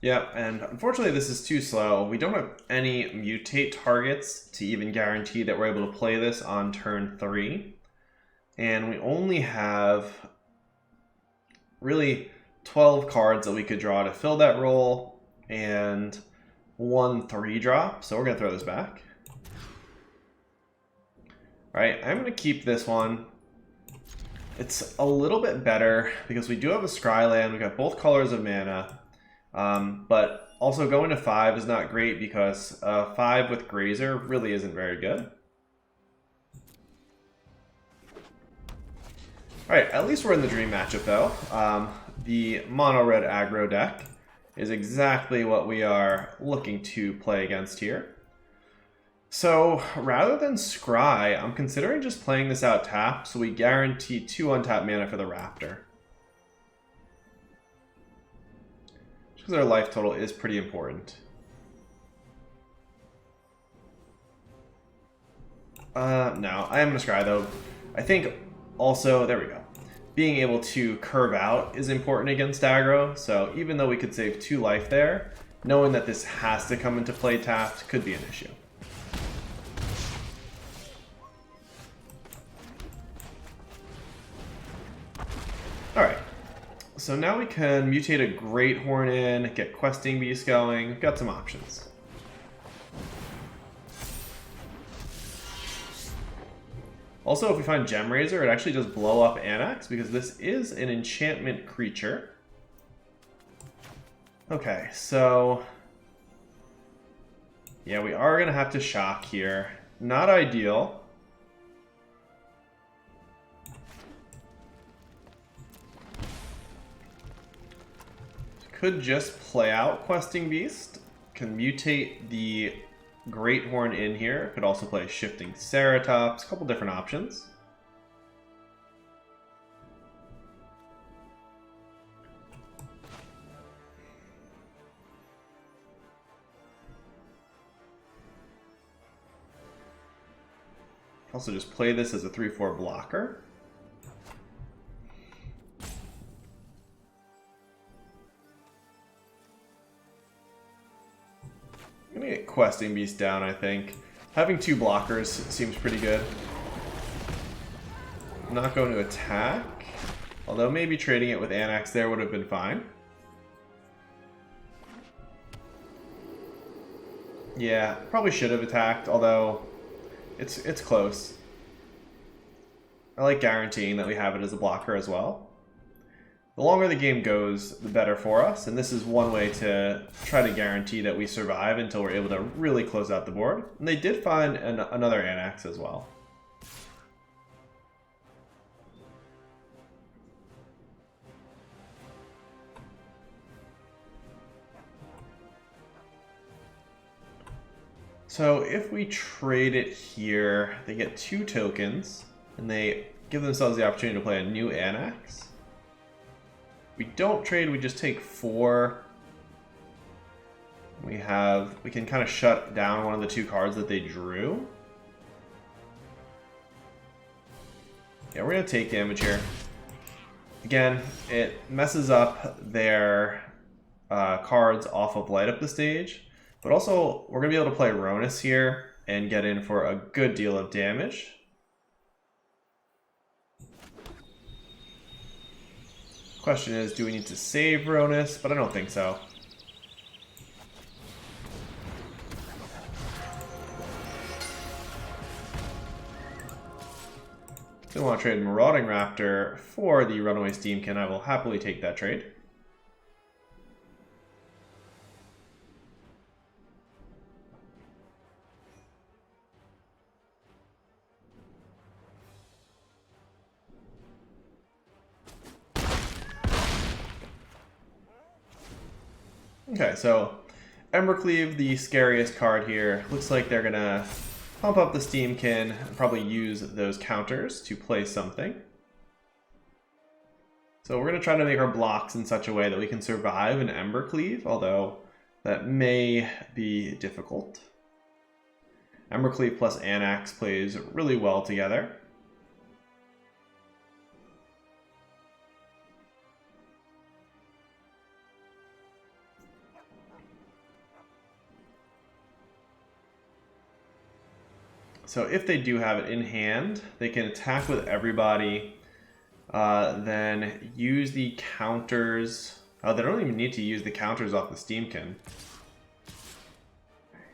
Yeah, and unfortunately this is too slow. We don't have any mutate targets to even guarantee that we're able to play this on turn 3. And we only have really 12 cards that we could draw to fill that role, and 1 3-drop, so we're going to throw this back. Alright, I'm going to keep this one. It's a little bit better because we do have a Scry land, we've got both colors of mana, but also going to 5 is not great because 5 with Grazer really isn't very good. Alright, at least we're in the dream matchup though. The mono-red aggro deck is exactly what we are looking to play against here. So rather than Scry, I'm considering just playing this out tapped so we guarantee 2 untapped mana for the Raptor. Just because our life total is pretty important. No, I am going to Scry though. I think also, there we go. Being able to curve out is important against aggro, so even though we could save 2 life there, knowing that this has to come into play tapped could be an issue. Alright, so now we can mutate a Great Horn in, get Questing Beast going, we've got some options. Also, if we find Gem Razor, it actually does blow up Anax because this is an enchantment creature. Okay, so yeah, we are going to have to shock here. Not ideal. Could just play out Questing Beast. Can mutate the Great Horn in here. Could also play Shifting Ceratops. A couple different options. Also just play this as a 3/4 blocker. I'm gonna get Questing Beast down, I think. Having 2 blockers seems pretty good. I'm not going to attack, although maybe trading it with Anax there would have been fine. Yeah, probably should have attacked, although it's close. I like guaranteeing that we have it as a blocker as well. The longer the game goes, the better for us, and this is one way to try to guarantee that we survive until we're able to really close out the board. And they did find another Anax as well. So if we trade it here, they get 2 tokens, and they give themselves the opportunity to play a new Anax. We don't trade, we just take 4. We can kind of shut down one of the 2 cards that they drew. Yeah, we're gonna take damage here. Again, it messes up their cards off of Light Up the Stage, but also we're gonna be able to play Ronus here and get in for a good deal of damage. Question is, do we need to save Ronus? But I don't think so. If we want to trade Marauding Raptor for the Runaway Steamkin, I will happily take that trade. Okay, so Embercleave, the scariest card here. Looks like they're gonna pump up the Steamkin and probably use those counters to play something. So we're gonna try to make our blocks in such a way that we can survive an Embercleave, although that may be difficult. Embercleave plus Anax plays really well together. So if they do have it in hand, they can attack with everybody, then use the counters. Oh, they don't even need to use the counters off the Steamkin.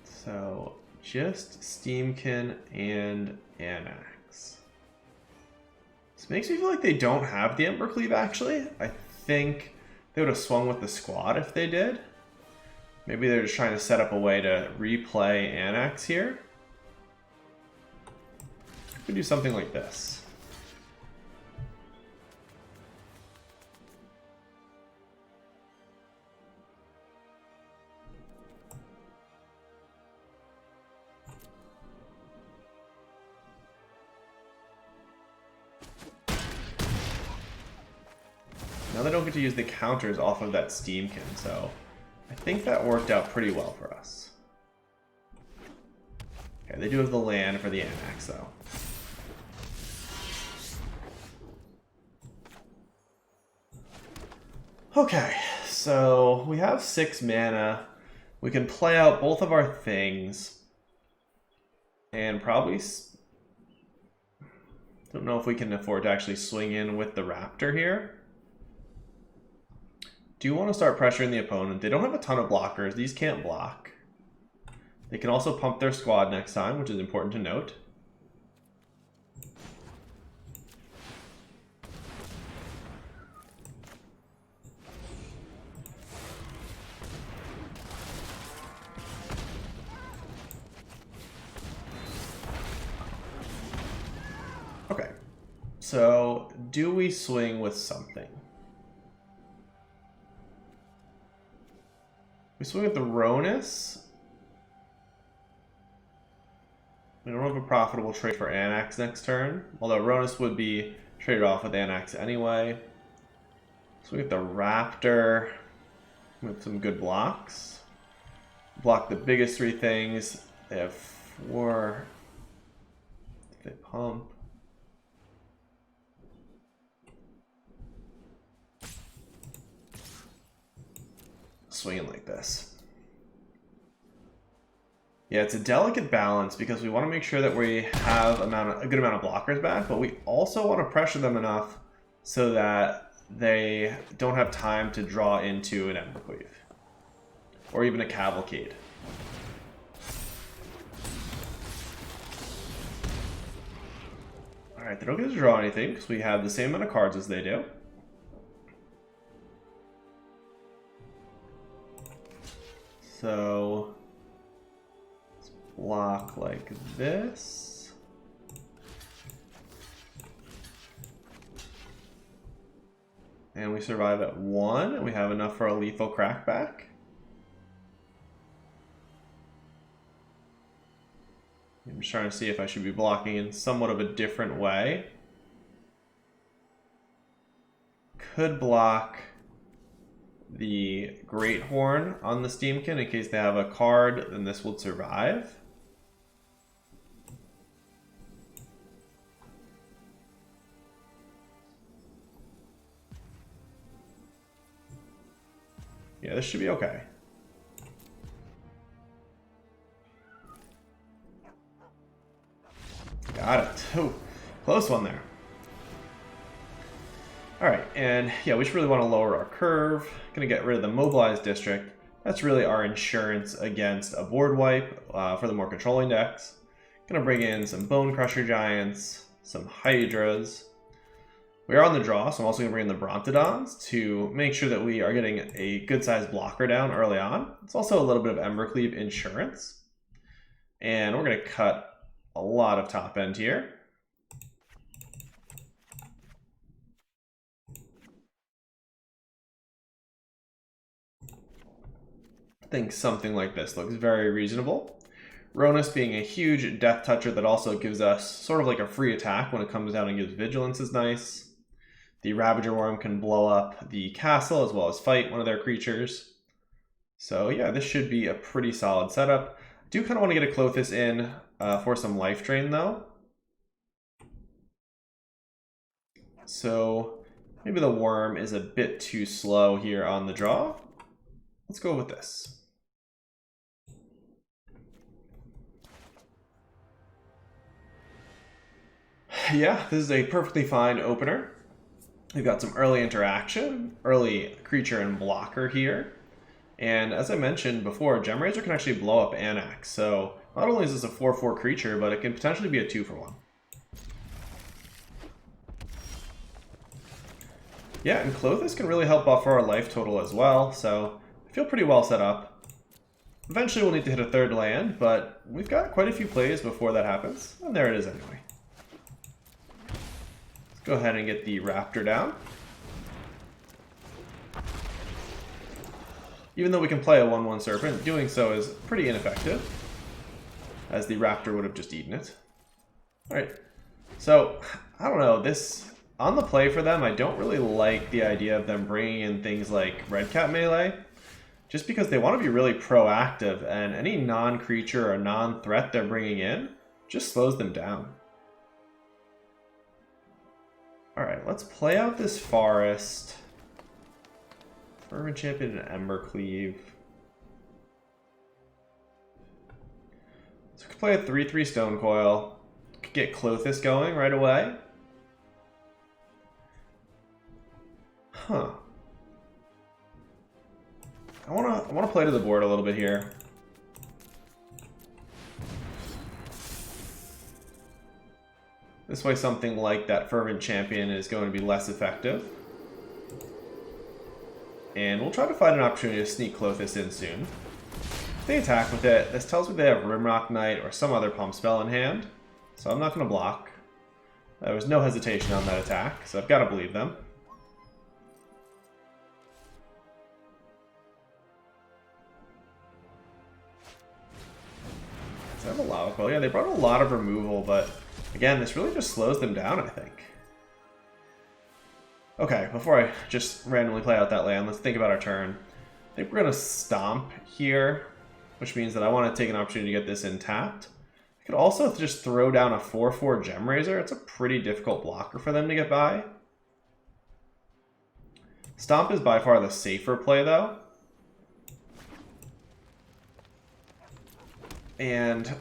So just Steamkin and Anax. This makes me feel like they don't have the Embercleave, actually. I think they would have swung with the squad if they did. Maybe they're just trying to set up a way to replay Anax here. We could do something like this. Now they don't get to use the counters off of that Steamkin, so I think that worked out pretty well for us. Okay, they do have the land for the Anax, though. Okay, so we have 6 mana. We can play out both of our things. And probably... don't know if we can afford to actually swing in with the Raptor here. Do want to start pressuring the opponent. They don't have a ton of blockers. These can't block. They can also pump their squad next time, which is important to note. Okay. So, do we swing with something? We swing with the Ronus. We don't have a profitable trade for Anax next turn, although Ronus would be traded off with Anax anyway. Swing with the Raptor with some good blocks. Block the biggest 3 things. They have 4. They pump. Swinging like this. Yeah, it's a delicate balance because we want to make sure that we have a good amount of blockers back, but we also want to pressure them enough so that they don't have time to draw into an Embercleave or even a Cavalcade. Alright, they don't get to draw anything because we have the same amount of cards as they do. So, let's block like this. And we survive at 1, and we have enough for a lethal crackback. I'm just trying to see if I should be blocking in somewhat of a different way. Could block the Great Horn on the Steamkin in case they have a card, then this would survive. Yeah, this should be okay. Got it. Ooh, close one there. Alright, and yeah, we should really want to lower our curve. Gonna get rid of the mobilized district. That's really our insurance against a board wipe for the more controlling decks. Gonna bring in some Bone Crusher Giants, some Hydras. We are on the draw, so I'm also gonna bring in the Brontodons to make sure that we are getting a good sized blocker down early on. It's also a little bit of Embercleave insurance. And we're gonna cut a lot of top end here. I think something like this looks very reasonable. Ronus being a huge death toucher that also gives us sort of like a free attack when it comes down and gives vigilance is nice. The Ravager Worm can blow up the castle as well as fight one of their creatures. So yeah, this should be a pretty solid setup. I do kind of want to get a Clothis in for some life drain though. So maybe the Worm is a bit too slow here on the draw. Let's go with this. yeah, this is a perfectly fine opener. We've got some early interaction, early creature and blocker here. And as I mentioned before, Gemraiser can actually blow up Anax. So not only is this a 4/4 creature, but it can potentially be a 2-for-1. Yeah, and Klothys can really help buffer our life total as well, so I feel pretty well set up. Eventually we'll need to hit a third land, but we've got quite a few plays before that happens, and there it is anyway. Let's go ahead and get the Raptor down. Even though we can play a 1/1 Serpent, doing so is pretty ineffective, as the Raptor would have just eaten it. Alright, so, I don't know, this... On the play for them, I don't really like the idea of them bringing in things like Red Cap Melee, just because they want to be really proactive, and any non-creature or non-threat they're bringing in just slows them down. Alright, let's play out this Forest. Fervent Champion and Embercleave. So we could play a 3/3 Stone Coil. Could get Klothys going right away. Huh. I wanna play to the board a little bit here. This way something like that Fervent Champion is going to be less effective. And we'll try to find an opportunity to sneak Klothys in soon. If they attack with it, this tells me they have Rimrock Knight or some other pump spell in hand. So I'm not going to block. There was no hesitation on that attack, so I've got to believe them. Does that have a Lava Coil? Yeah, they brought a lot of removal, but again, this really just slows them down, I think. Okay, before I just randomly play out that land, let's think about our turn. I think we're going to Stomp here, which means that I want to take an opportunity to get this in tapped. I could also just throw down a 4/4 Gemraiser. It's a pretty difficult blocker for them to get by. Stomp is by far the safer play, though. And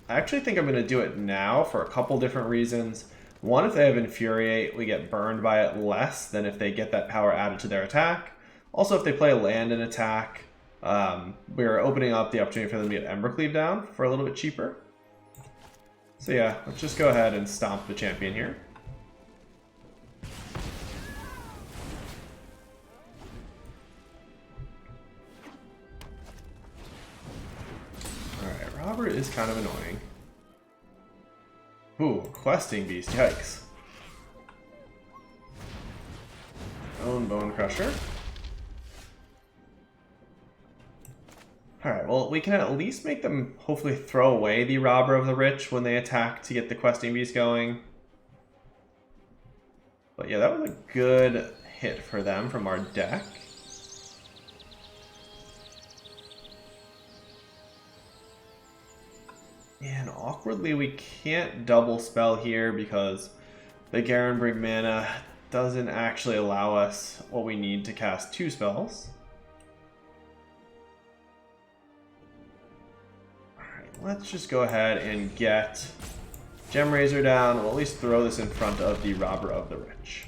I actually think I'm going to do it now for a couple different reasons. One, if they have Infuriate, we get burned by it less than if they get that power added to their attack. Also, if they play a land and attack, we're opening up the opportunity for them to get Embercleave down for a little bit cheaper. So yeah, let's just go ahead and stomp the champion here. Alright, Robert is kind of annoying. Ooh, Questing Beast, yikes. Own Bone Crusher. Alright, well, we can at least make them hopefully throw away the Robber of the Rich when they attack to get the Questing Beast going. But yeah, that was a good hit for them from our deck. And awkwardly, we can't double spell here because the Garenbrig mana doesn't actually allow us what we need to cast 2 spells. Alright, let's just go ahead and get Gemraiser down. We'll at least throw this in front of the Robber of the Rich.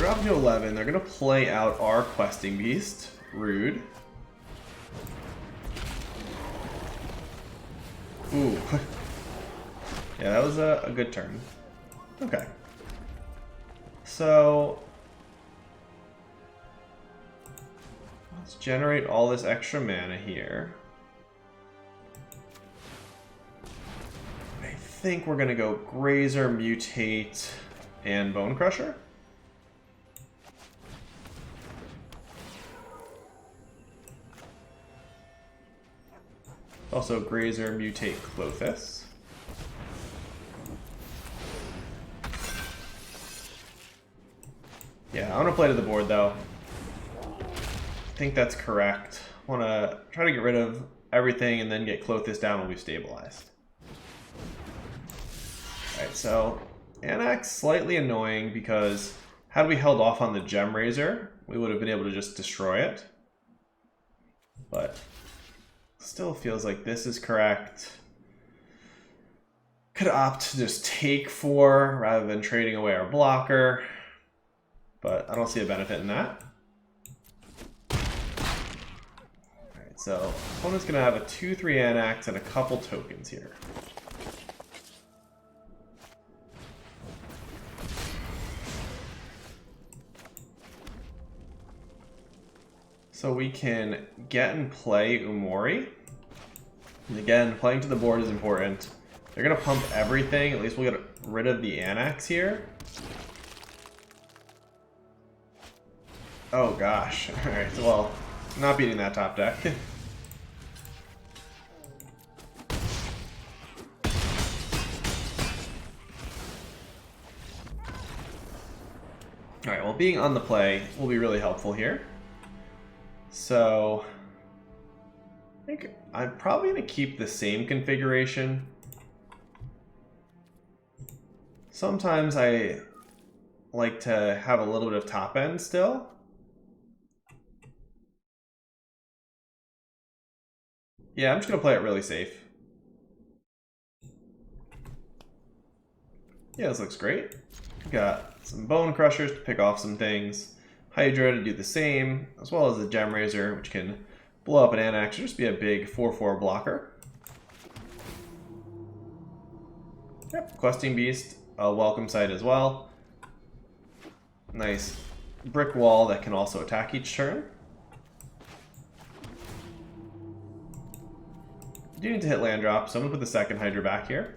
We're up to 11. They're going to play out our Questing Beast. Rude. Ooh. Yeah, that was a good turn. Okay. So let's generate all this extra mana here. I think we're going to go Grazer, Mutate, and Bone Crusher. Also Grazer, Mutate, Klothys. Yeah, I want to play to the board though. I think that's correct. I want to try to get rid of everything and then get Klothys down when we've stabilized. Alright, so Anax slightly annoying because Had we held off on the Gem Razor, we would have been able to just destroy it. But still feels like this is correct. Could opt to just take 4 rather than trading away our blocker. But I don't see a benefit in that. Alright, so opponent's going to have a 2-3 Anax and a couple tokens here. So we can get and play Umori. And again, playing to the board is important. They're going to pump everything. At least we'll get rid of the Anax here. Oh gosh. Alright, well, not beating that top deck. Alright, well, being on the play will be really helpful here. So I think I'm probably going to keep the same configuration. Sometimes I like to have a little bit of top end still. Yeah, I'm just going to play it really safe. Yeah, this looks great. We've got some Bone Crushers to pick off some things. Hydra to do the same, as well as the Gem Razor, which can blow up an Anax or just be a big 4-4 blocker. Yep, Questing Beast, a welcome sight as well. Nice brick wall that can also attack each turn. You do need to hit land drop, so I'm going to put the second Hydra back here.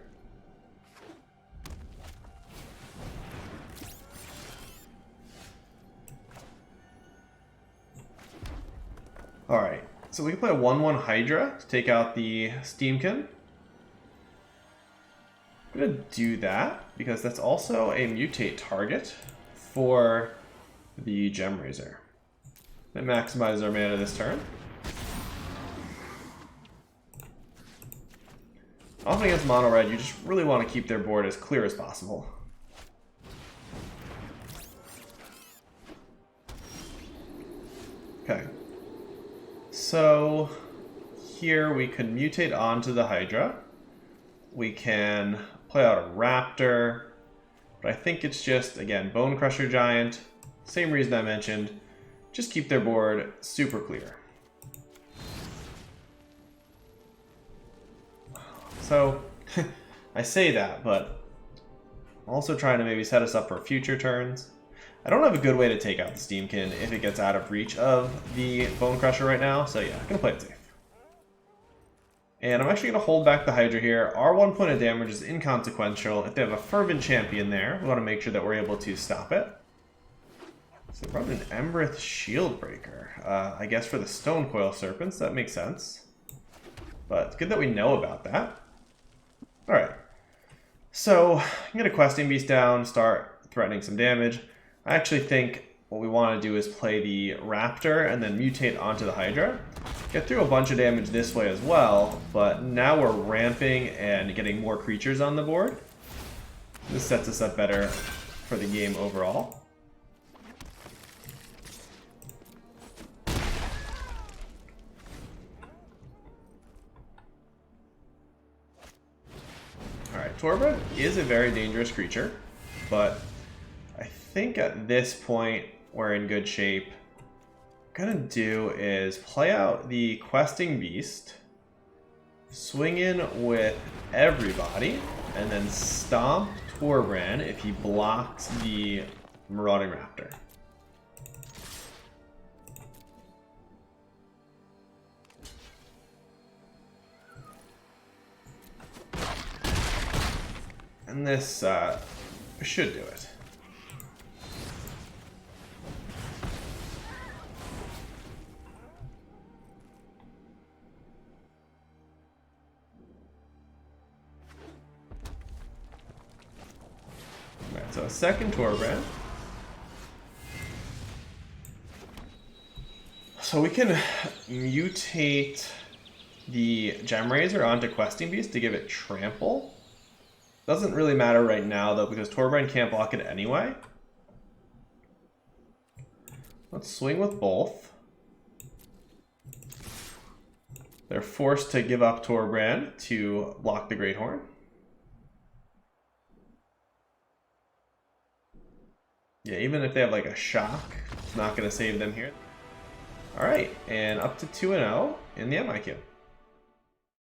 Alright, so we can play a 1-1 Hydra to take out the Steamkin. I'm going to do that because that's also a mutate target for the Gem Razor. That maximizes our mana this turn. Often against mono red, you just really want to keep their board as clear as possible. Okay. So here we can mutate onto the Hydra. We can play out a Raptor, but I think it's just, again, Bone Crusher Giant. Same reason I mentioned. Just keep their board super clear. So I say that, but I'm also trying to maybe set us up for future turns. I don't have a good way to take out the Steamkin if it gets out of reach of the Bone Crusher right now, so yeah, I'm going to play it safe. And I'm actually going to hold back the Hydra here. Our 1 point of damage is inconsequential. If they have a Fervent Champion there, we want to make sure that we're able to stop it. So run an Embereth Shieldbreaker. I guess for the Stone Coil Serpents, that makes sense. But it's good that we know about that. Alright. So, I'm going to Questing Beast down, start threatening some damage. I actually think what we want to do is play the Raptor and then mutate onto the Hydra. Get through a bunch of damage this way as well, but now we're ramping and getting more creatures on the board. This sets us up better for the game overall. Alright, Torbread is a very dangerous creature, but I think at this point we're in good shape. What I'm gonna do is play out the Questing Beast, swing in with everybody, and then stomp Torbran if he blocks the Marauding Raptor. And this should do it. Alright, so a second Torbran. So we can mutate the Gem Razor onto Questing Beast to give it trample. Doesn't really matter right now though, because Torbran can't block it anyway. Let's swing with both. They're forced to give up Torbrand to block the Great Horn. Yeah, even if they have like a shock, it's not going to save them here. All right, and up to 2-0 in the MIQ.